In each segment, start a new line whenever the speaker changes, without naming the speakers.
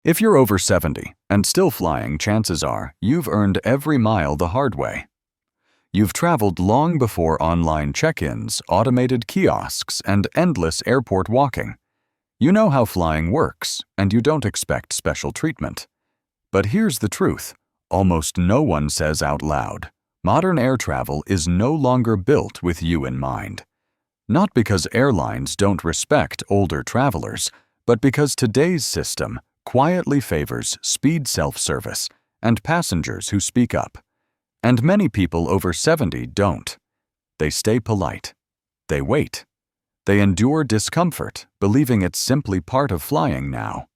If you're over 70 and still flying, chances are you've earned every mile the hard way. You've traveled long before online check-ins, automated kiosks, and endless airport walking. You know how flying works, and you don't expect special treatment. But here's the truth. Almost no one says out loud, modern air travel is no longer built with you in mind. Not because airlines don't respect older travelers, but because today's system quietly favors speed self-service and passengers who speak up. And many people over 70 don't. They stay polite. They wait. They endure discomfort, believing it's simply part of flying now.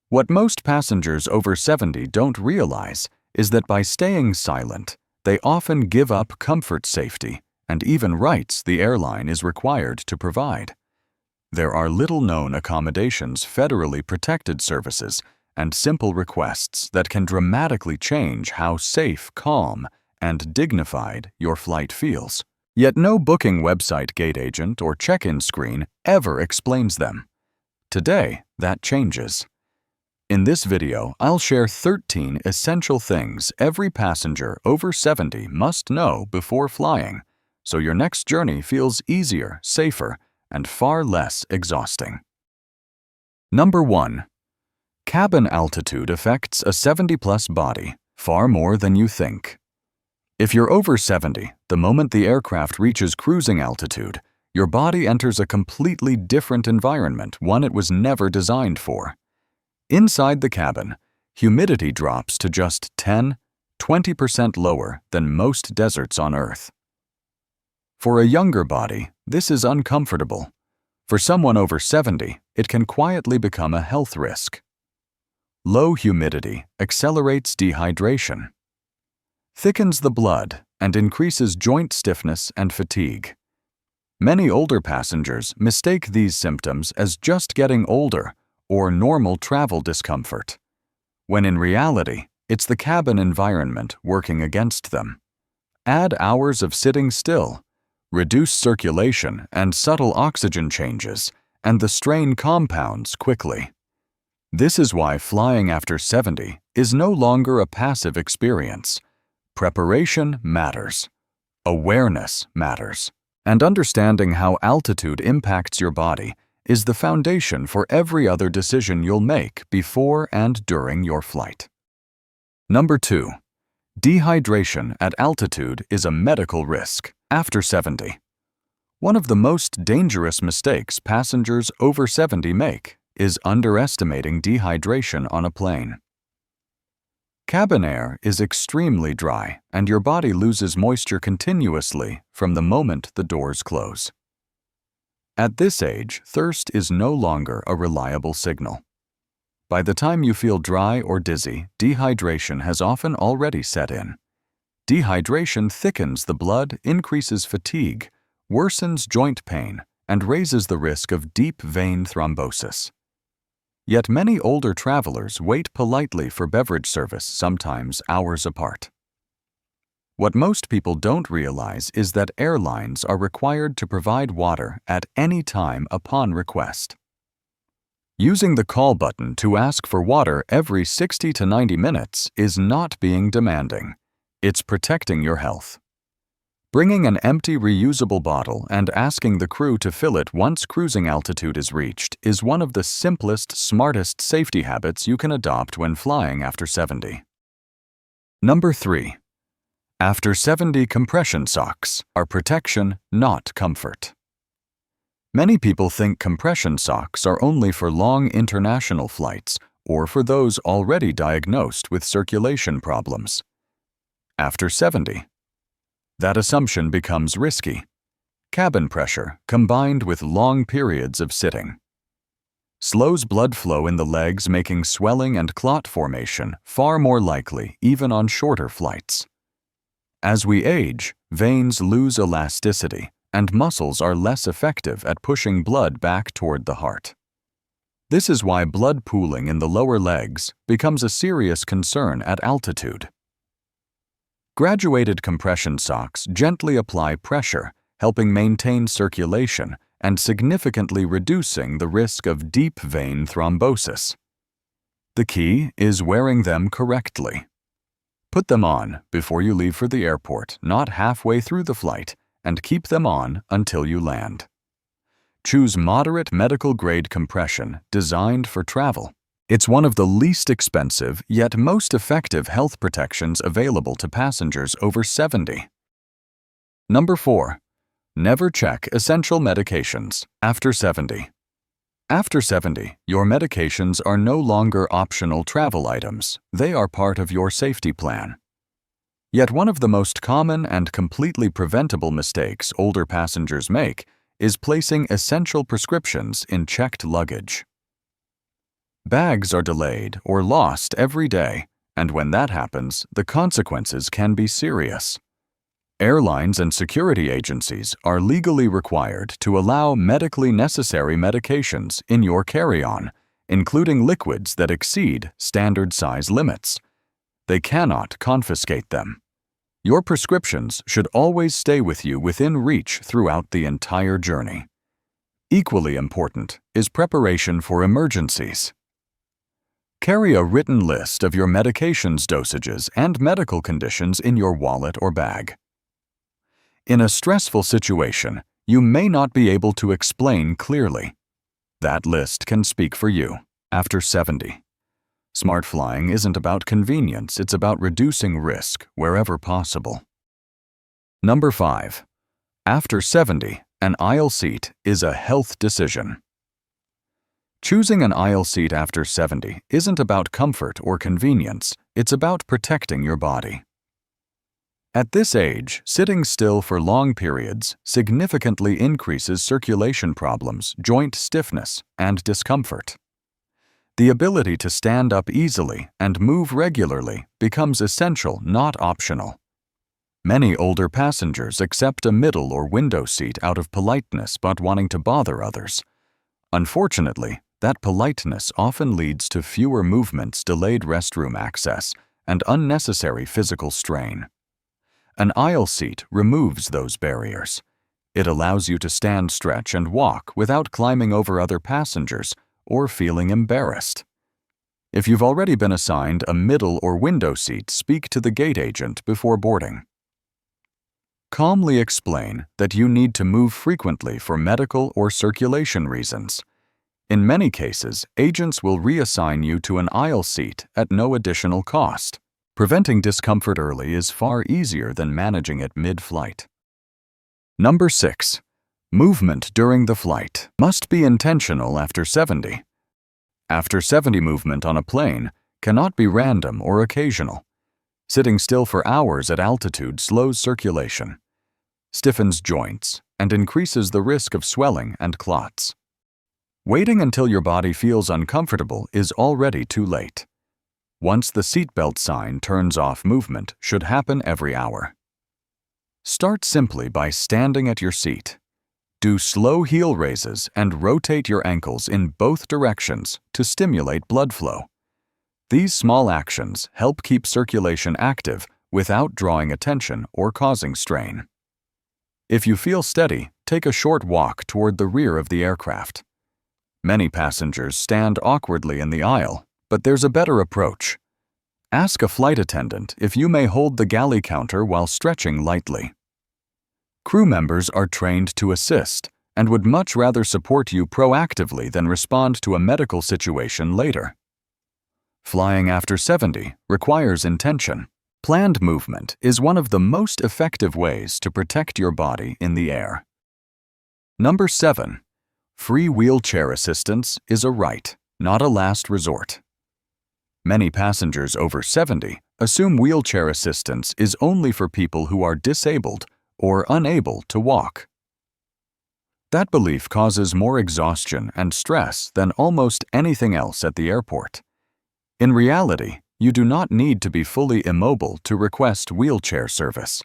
What most passengers over 70 don't realize is that by staying silent, they often give up comfort, safety, and even rights the airline is required to provide. There are little-known accommodations, federally protected services, and simple requests that can dramatically change how safe, calm, and dignified your flight feels. Yet no booking website, gate agent, or check-in screen ever explains them. Today, that changes. In this video, I'll share 13 essential things every passenger over 70 must know before flying, so your next journey feels easier, safer, and far less exhausting. Number 1. Cabin altitude affects a 70-plus body far more than you think. If you're over 70, the moment the aircraft reaches cruising altitude, your body enters a completely different environment, one it was never designed for. Inside the cabin, humidity drops to just 10–20% lower than most deserts on Earth. For a younger body, this is uncomfortable. For someone over 70, it can quietly become a health risk. Low humidity accelerates dehydration, thickens the blood, and increases joint stiffness and fatigue. Many older passengers mistake these symptoms as just getting older or normal travel discomfort, when in reality, it's the cabin environment working against them. Add hours of sitting still, reduce circulation and subtle oxygen changes, and the strain compounds quickly. This is why flying after 70 is no longer a passive experience. Preparation matters. Awareness matters. And understanding how altitude impacts your body is the foundation for every other decision you'll make before and during your flight. Number 2. Dehydration at altitude is a medical risk after 70. One of the most dangerous mistakes passengers over 70 make is underestimating dehydration on a plane. Cabin air is extremely dry, and your body loses moisture continuously from the moment the doors close. At this age, thirst is no longer a reliable signal. By the time you feel dry or dizzy, dehydration has often already set in. Dehydration thickens the blood, increases fatigue, worsens joint pain, and raises the risk of deep vein thrombosis. Yet many older travelers wait politely for beverage service, sometimes hours apart. What most people don't realize is that airlines are required to provide water at any time upon request. Using the call button to ask for water every 60 to 90 minutes is not being demanding. It's protecting your health. Bringing an empty reusable bottle and asking the crew to fill it once cruising altitude is reached is one of the simplest, smartest safety habits you can adopt when flying after 70. Number 3. After 70 compression socks are protection, not comfort. Many people think compression socks are only for long international flights or for those already diagnosed with circulation problems. After 70, that assumption becomes risky. Cabin pressure, combined with long periods of sitting, slows blood flow in the legs, making swelling and clot formation far more likely even on shorter flights. As we age, veins lose elasticity, and muscles are less effective at pushing blood back toward the heart. This is why blood pooling in the lower legs becomes a serious concern at altitude. Graduated compression socks gently apply pressure, helping maintain circulation and significantly reducing the risk of deep vein thrombosis. The key is wearing them correctly. Put them on before you leave for the airport, not halfway through the flight, and keep them on until you land. Choose moderate medical-grade compression designed for travel. It's one of the least expensive yet most effective health protections available to passengers over 70. Number 4. Never check essential medications after 70. After 70, your medications are no longer optional travel items. They are part of your safety plan. Yet one of the most common and completely preventable mistakes older passengers make is placing essential prescriptions in checked luggage. Bags are delayed or lost every day, and when that happens, the consequences can be serious. Airlines and security agencies are legally required to allow medically necessary medications in your carry-on, including liquids that exceed standard size limits. They cannot confiscate them. Your prescriptions should always stay with you within reach throughout the entire journey. Equally important is preparation for emergencies. Carry a written list of your medications dosages and medical conditions in your wallet or bag. In a stressful situation, you may not be able to explain clearly. That list can speak for you. After 70. Smart flying isn't about convenience, it's about reducing risk wherever possible. Number 5. After 70, an aisle seat is a health decision. Choosing an aisle seat after 70 isn't about comfort or convenience, it's about protecting your body. At this age, sitting still for long periods significantly increases circulation problems, joint stiffness, and discomfort. The ability to stand up easily and move regularly becomes essential, not optional. Many older passengers accept a middle or window seat out of politeness but wanting to bother others. Unfortunately, that politeness often leads to fewer movements, delayed restroom access, and unnecessary physical strain. An aisle seat removes those barriers. It allows you to stand, stretch, and walk without climbing over other passengers or feeling embarrassed. If you've already been assigned a middle or window seat, speak to the gate agent before boarding. Calmly explain that you need to move frequently for medical or circulation reasons. In many cases, agents will reassign you to an aisle seat at no additional cost. Preventing discomfort early is far easier than managing it mid-flight. Number 6. Movement during the flight must be intentional after 70. After 70, movement on a plane cannot be random or occasional. Sitting still for hours at altitude slows circulation, stiffens joints, and increases the risk of swelling and clots. Waiting until your body feels uncomfortable is already too late. Once the seatbelt sign turns off, movement should happen every hour. Start simply by standing at your seat. Do slow heel raises and rotate your ankles in both directions to stimulate blood flow. These small actions help keep circulation active without drawing attention or causing strain. If you feel steady, take a short walk toward the rear of the aircraft. Many passengers stand awkwardly in the aisle, but there's a better approach. Ask a flight attendant if you may hold the galley counter while stretching lightly. Crew members are trained to assist and would much rather support you proactively than respond to a medical situation later. Flying after 70 requires intention. Planned movement is one of the most effective ways to protect your body in the air. Number 7. Free wheelchair assistance is a right, not a last resort. Many passengers over 70 assume wheelchair assistance is only for people who are disabled or unable to walk. That belief causes more exhaustion and stress than almost anything else at the airport. In reality, you do not need to be fully immobile to request wheelchair service.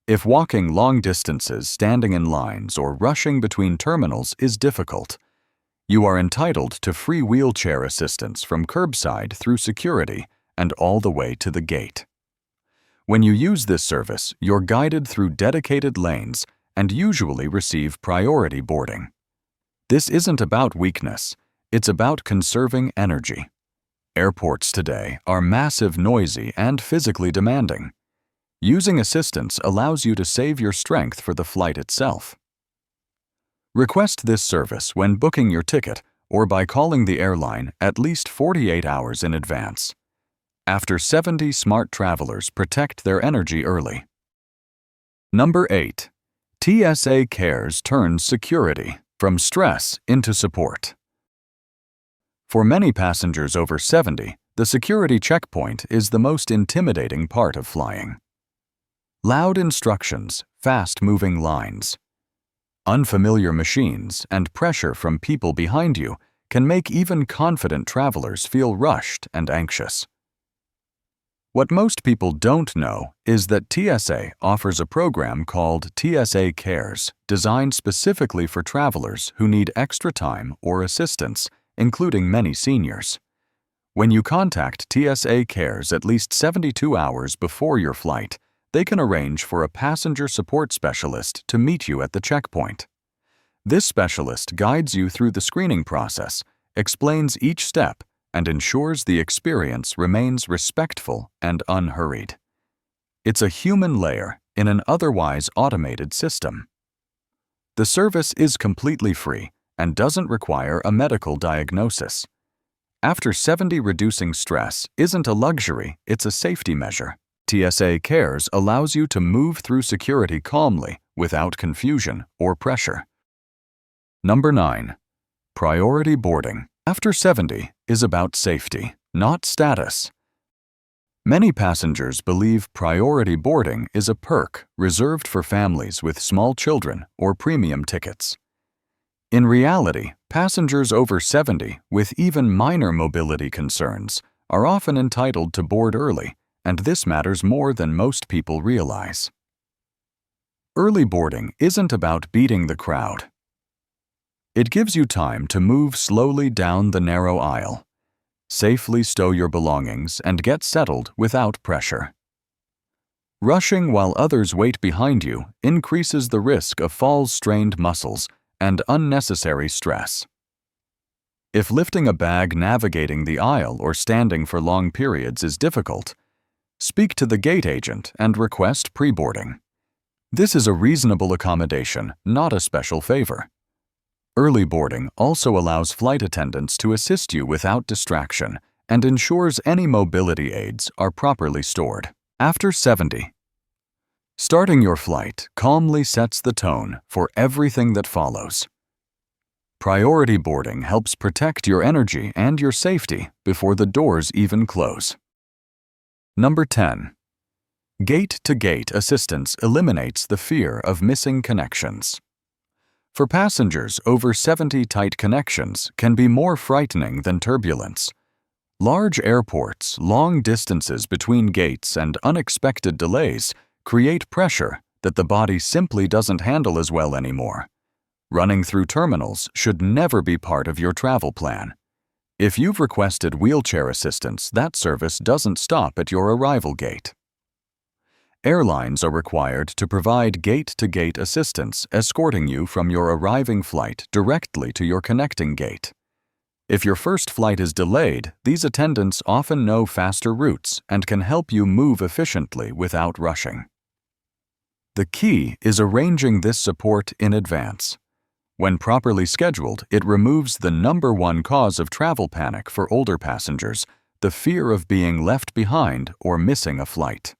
If walking long distances, standing in lines, or rushing between terminals is difficult, you are entitled to free wheelchair assistance from curbside through security and all the way to the gate. When you use this service, you're guided through dedicated lanes and usually receive priority boarding. This isn't about weakness, it's about conserving energy. Airports today are massive, noisy, and physically demanding. Using assistance allows you to save your strength for the flight itself. Request this service when booking your ticket or by calling the airline at least 48 hours in advance. After 70 smart travelers protect their energy early. Number 8. TSA Cares turns security from stress into support. For many passengers over 70, the security checkpoint is the most intimidating part of flying. Loud instructions, fast-moving lines, unfamiliar machines, and pressure from people behind you can make even confident travelers feel rushed and anxious. What most people don't know is that TSA offers a program called TSA Cares, designed specifically for travelers who need extra time or assistance, including many seniors. When you contact TSA Cares at least 72 hours before your flight, they can arrange for a passenger support specialist to meet you at the checkpoint. This specialist guides you through the screening process, explains each step, and ensures the experience remains respectful and unhurried. It's a human layer in an otherwise automated system. The service is completely free and doesn't require a medical diagnosis. After 70, reducing stress isn't a luxury, it's a safety measure. TSA Cares allows you to move through security calmly without confusion or pressure. Number 9. Priority boarding. After 70 is about safety, not status. Many passengers believe priority boarding is a perk reserved for families with small children or premium tickets. In reality, passengers over 70 with even minor mobility concerns are often entitled to board early, and this matters more than most people realize. Early boarding isn't about beating the crowd. It gives you time to move slowly down the narrow aisle, safely stow your belongings, and get settled without pressure. Rushing while others wait behind you increases the risk of falls, strained muscles, and unnecessary stress. If lifting a bag, navigating the aisle, or standing for long periods is difficult, speak to the gate agent and request pre-boarding. This is a reasonable accommodation, not a special favor. Early boarding also allows flight attendants to assist you without distraction and ensures any mobility aids are properly stored. After 70, starting your flight calmly sets the tone for everything that follows. Priority boarding helps protect your energy and your safety before the doors even close. Number 10. Gate-to-gate assistance eliminates the fear of missing connections. For passengers over 70, tight connections can be more frightening than turbulence. Large airports, long distances between gates, and unexpected delays create pressure that the body simply doesn't handle as well anymore. Running through terminals should never be part of your travel plan. If you've requested wheelchair assistance, that service doesn't stop at your arrival gate. Airlines are required to provide gate-to-gate assistance, escorting you from your arriving flight directly to your connecting gate. If your first flight is delayed, these attendants often know faster routes and can help you move efficiently without rushing. The key is arranging this support in advance. When properly scheduled, it removes the number one cause of travel panic for older passengers, the fear of being left behind or missing a flight.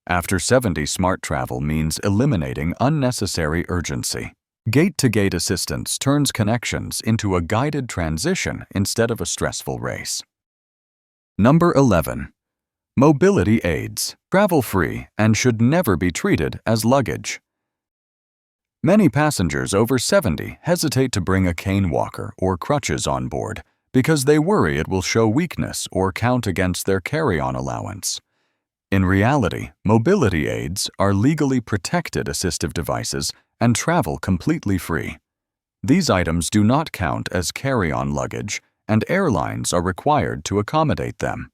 After 70, smart travel means eliminating unnecessary urgency. Gate-to-gate assistance turns connections into a guided transition instead of a stressful race. Number 11. Mobility aids. Travel free and should never be treated as luggage. Many passengers over 70 hesitate to bring a cane walker or crutches on board because they worry it will show weakness or count against their carry-on allowance. In reality, mobility aids are legally protected assistive devices and travel completely free. These items do not count as carry-on luggage, and airlines are required to accommodate them.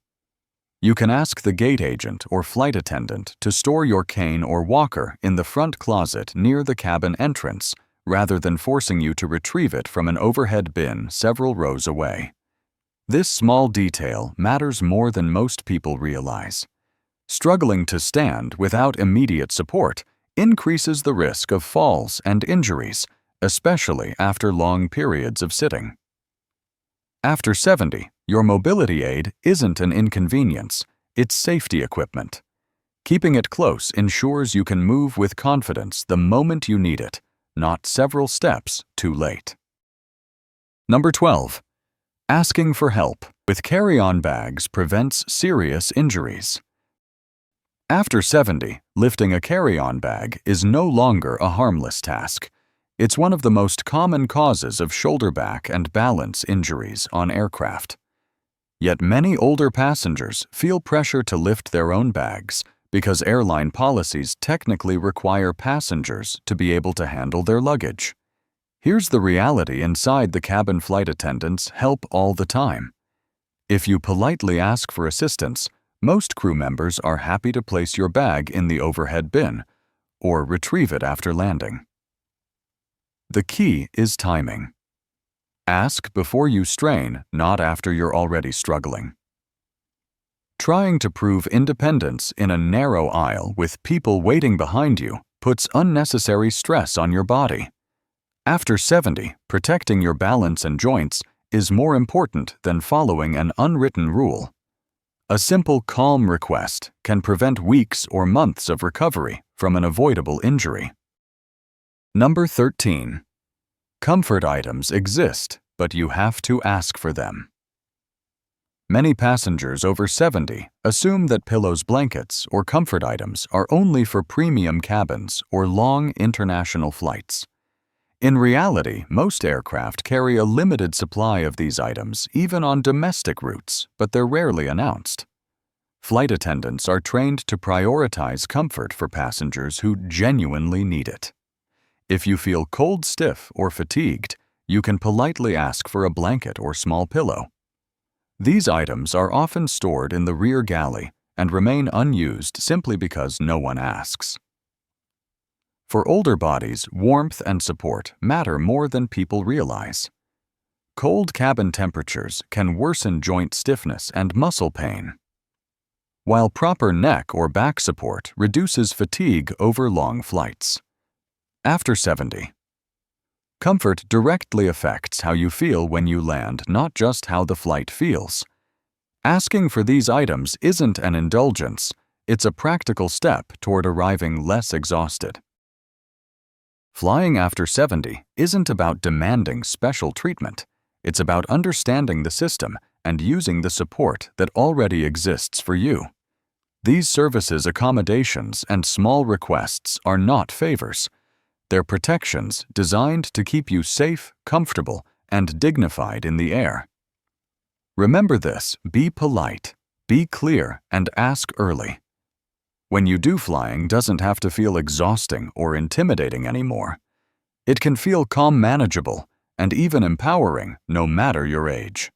You can ask the gate agent or flight attendant to store your cane or walker in the front closet near the cabin entrance, rather than forcing you to retrieve it from an overhead bin several rows away. This small detail matters more than most people realize. Struggling to stand without immediate support increases the risk of falls and injuries, especially after long periods of sitting. After 70, your mobility aid isn't an inconvenience, it's safety equipment. Keeping it close ensures you can move with confidence the moment you need it, not several steps too late. Number 12. Asking for help with carry-on bags prevents serious injuries. After 70, lifting a carry-on bag is no longer a harmless task. It's one of the most common causes of shoulder back and balance injuries on aircraft. Yet many older passengers feel pressure to lift their own bags because airline policies technically require passengers to be able to handle their luggage. Here's the reality inside the cabin: flight attendants help all the time. If you politely ask for assistance, most crew members are happy to place your bag in the overhead bin or retrieve it after landing. The key is timing. Ask before you strain, not after you're already struggling. Trying to prove independence in a narrow aisle with people waiting behind you puts unnecessary stress on your body. After 70, protecting your balance and joints is more important than following an unwritten rule. A simple, calm request can prevent weeks or months of recovery from an avoidable injury. Number 13. Comfort items exist, but you have to ask for them. Many passengers over 70 assume that pillows, blankets, or comfort items are only for premium cabins or long international flights. In reality, most aircraft carry a limited supply of these items even on domestic routes, but they're rarely announced. Flight attendants are trained to prioritize comfort for passengers who genuinely need it. If you feel cold, stiff, or fatigued, you can politely ask for a blanket or small pillow. These items are often stored in the rear galley and remain unused simply because no one asks. For older bodies, warmth and support matter more than people realize. Cold cabin temperatures can worsen joint stiffness and muscle pain, while proper neck or back support reduces fatigue over long flights. After 70, comfort directly affects how you feel when you land, not just how the flight feels. Asking for these items isn't an indulgence, it's a practical step toward arriving less exhausted. Flying after 70 isn't about demanding special treatment. It's about understanding the system and using the support that already exists for you. These services, accommodations, and small requests are not favors. They're protections designed to keep you safe, comfortable, and dignified in the air. Remember this: be polite, be clear, and ask early. When you do, flying doesn't have to feel exhausting or intimidating anymore. It can feel calm, manageable, and even empowering no matter your age.